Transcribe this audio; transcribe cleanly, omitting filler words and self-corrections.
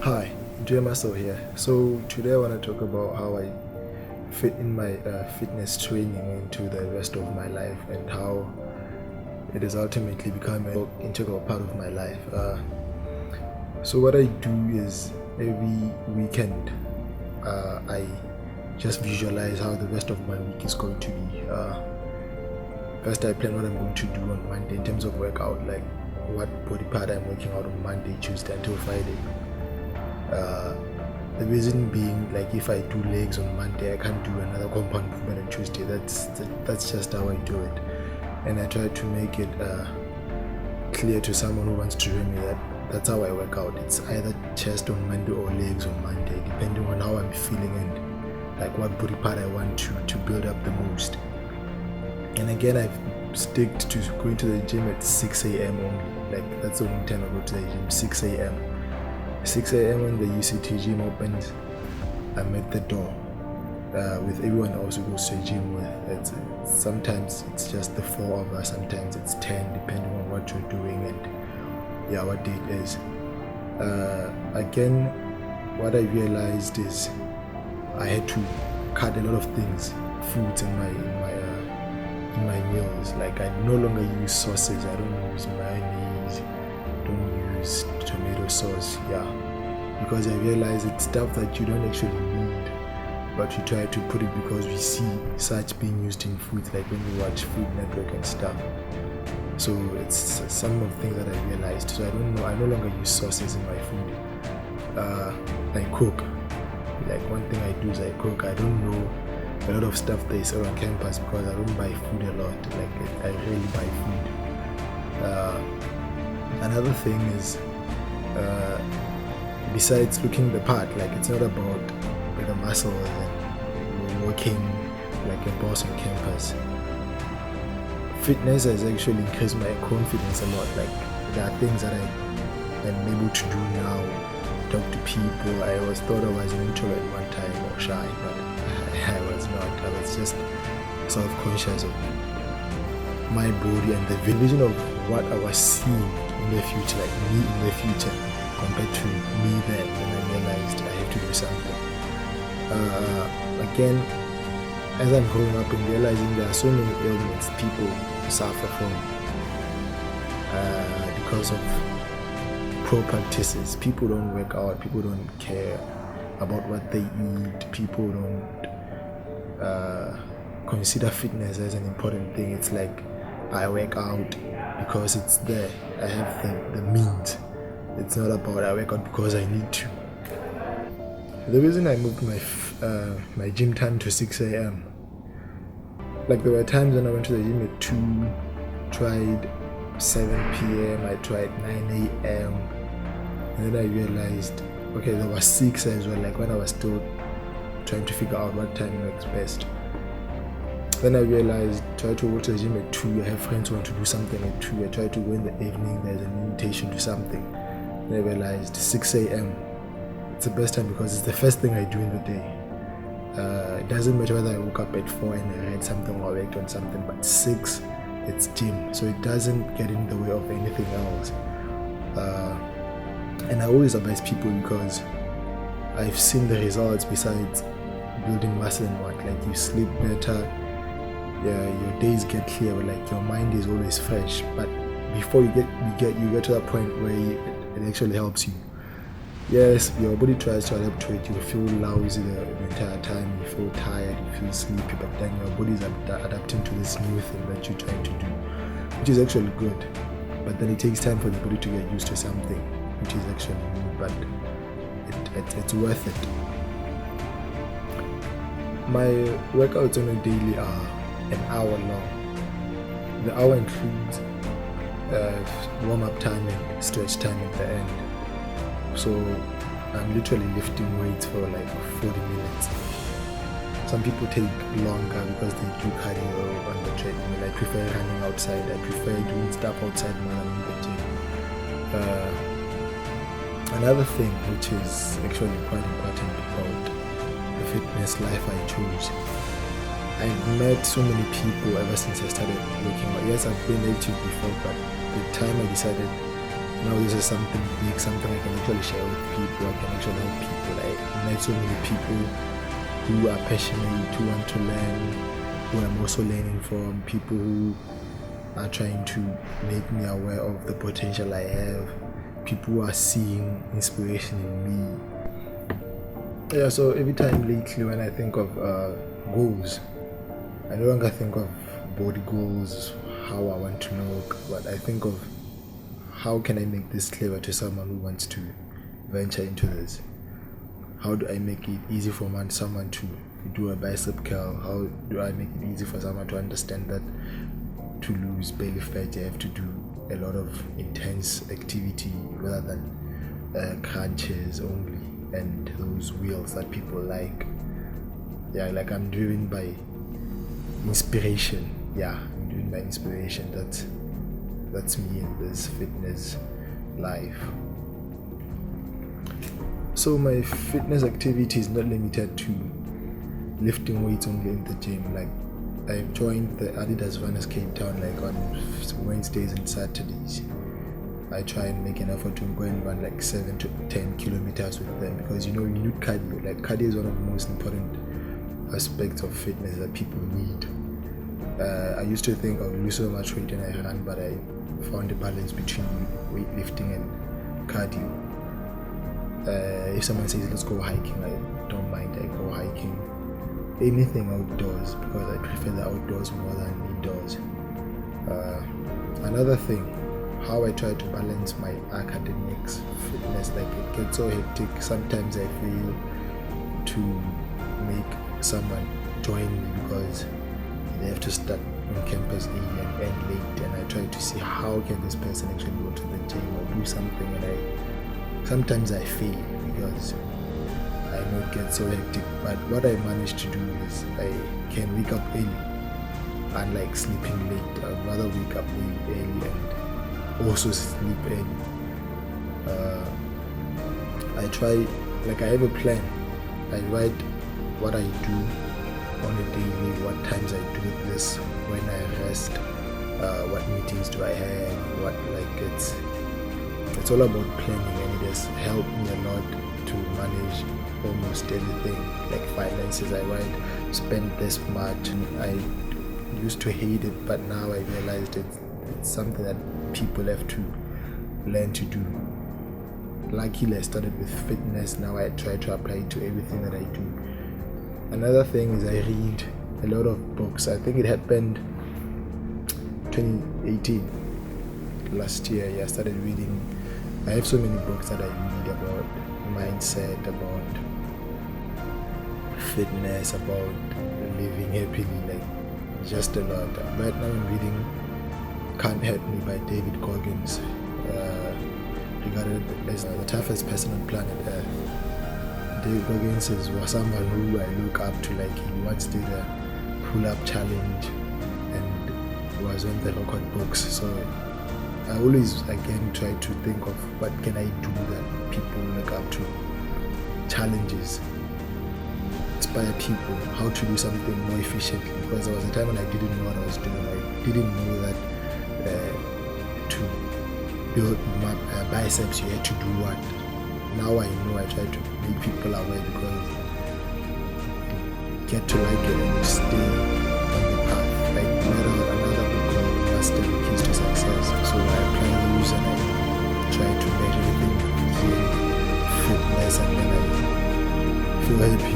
Hi, Dre-Muscle here. So today I want to talk about how I fit in my fitness training into the rest of my life and how it has ultimately become an integral part of my life. So what I do is every weekend I just visualize how the rest of my week is going to be. First, I plan what I'm going to do on Monday in terms of workout, like what body part I'm working out on Monday, Tuesday until Friday. The reason being, like, if I do legs on Monday, I can't do another compound movement on Tuesday. That's just how I do it, and I try to make it clear to someone who wants to join me that that's how I work out. It's either chest on Monday or legs on Monday, depending on how I'm feeling and like what body part I want to build up the most. And again, I've sticked to going to the gym at 6 a.m. only. Like, that's the only time I go to the gym, 6 a.m. 6 a.m. when the UCT gym opens, I'm at the door with everyone else who goes to the gym with. Sometimes it's just the four of us, sometimes it's 10, depending on what you're doing and what day it is. Again, what I realized is I had to cut a lot of things, foods in my meals. Like, I no longer use sauces, I don't use mayonnaise, don't use tomato sauce, because I realize it's stuff that you don't actually need, but you try to put it because we see such being used in foods, like when you watch Food Network and stuff. So it's some of the things that I realized. So I no longer use sauces in my food. I cook. Like, one thing I do is I cook. I don't know a lot of stuff they sell on campus because I don't buy food a lot. Like, I rarely buy food. Another thing is, besides looking the part, like, it's not about the muscles and working like a boss on campus. Fitness has actually increased my confidence a lot. Like, there are things that I'm able to do now. Talk to people. I always thought I was an introvert one time, or shy, but I was not. I was just self-conscious of my body and the vision of what I was seeing in the future, like me in the future, compared to me then, when I realized I have to do something. Again, as I'm growing up and realizing there are so many ailments people suffer from because of poor practices. People don't work out, people don't care about what they eat, people don't consider fitness as an important thing. It's like, I work out because it's there, I have the means. It's not about I work out because I need to. The reason I moved my gym time to 6 a.m. Like, there were times when I went to the gym at 2, tried 7 p.m, I tried 9 a.m, and then I realized, okay, there was 6 as well, like when I was still trying to figure out what time works best. Then I realized, try to go to the gym at 2, I have friends who want to do something at 2, I try to go in the evening, there's an invitation to something. Then I realized 6 a.m, it's the best time because it's the first thing I do in the day. It doesn't matter whether I woke up at 4 and I read something or I worked on something, but 6, it's gym, so it doesn't get in the way of anything else. And I always advise people because I've seen the results besides building muscle and what, like, you sleep better, your days get clearer, like your mind is always fresh. But before you get to that point where it actually helps you. Yes, your body tries to adapt to it. You feel lousy the entire time, you feel tired, you feel sleepy, but then your body is adapting to this new thing that you're trying to do, which is actually good. But then it takes time for the body to get used to something which is actually new, but it's worth it. My workouts on a daily are an hour long. The hour includes warm-up time and stretch time at the end. So I'm literally lifting weights for like 40 minutes. Some people take longer because they do cardio on the treadmill. I prefer running outside. I prefer doing stuff outside more than in the gym. Another thing which is actually quite important about the fitness life I chose, I've met so many people ever since I started working out. Yes, I've been active before, but the time I decided now this is something big, something I can actually share with people. I can actually help people. I met so many people who are passionate, who want to learn, who I'm also learning from, people who are trying to make me aware of the potential I have, people who are seeing inspiration in me. Yeah, so every time lately when I think of goals, I no longer think of body goals, how I want to look, but I think of how can I make this clever to someone who wants to venture into this. How do I make it easy for someone to do a bicep curl? How do I make it easy for someone to understand that to lose belly fat you have to do a lot of intense activity rather than crunches only and those wheels that people like. Yeah, like I'm driven by inspiration. Yeah, I'm driven by inspiration. That's me in this fitness life. So my fitness activity is not limited to lifting weights only in the gym. Like I've joined the Adidas Runners Cape Town like on Wednesdays and Saturdays. I try and make an effort to go and run like 7 to 10 kilometers with them, because you need cardio. Like cardio is one of the most important aspects of fitness that people need. I used to think I would lose so much weight when I ran, but I found a balance between weightlifting and cardio. If someone says let's go hiking, I don't mind. I go hiking. Anything outdoors, because I prefer the outdoors more than indoors. Another thing, how I try to balance my academics, fitness, like it gets so hectic. Sometimes I fail to make someone join me because they have to start on campus early and end late, and I try to see how can this person actually go to the gym or do something, and sometimes I fail because I know it gets so hectic. But what I managed to do is I can wake up early, unlike sleeping late. I'd rather wake up really early and also sleep early. I try, like I have a plan. I write what I do on a daily, what times I do this, when I rest, what meetings do I have, it's all about planning, and it has helped me a lot to manage almost everything, like finances. I write, spend this much. I used to hate it, but now I realized it's something that people have to learn to do. Luckily I started with fitness. Now I try to apply it to everything that I do. Another thing is I read a lot of books. I think it happened 2018, last year. I started reading. I have so many books that I read about mindset, about fitness, about living happily, like just a lot. Right now I'm reading Can't Help Me by David Goggins, regarded as the toughest person on planet Earth. David Goggins was someone who I look up to. Like he once did a pull-up challenge and was on the record books. So I always again try to think of what can I do that people look up to. Challenges, inspire people how to do something more efficiently, because there was a time when I didn't know what I was doing. I didn't know that to build my biceps you had to do what. Now I know. I try to make people aware, because get to like it and stay on the path. Like another book called Master the Keys to Success. So I apply those and I try to make everything feel fitness, and then I feel happy.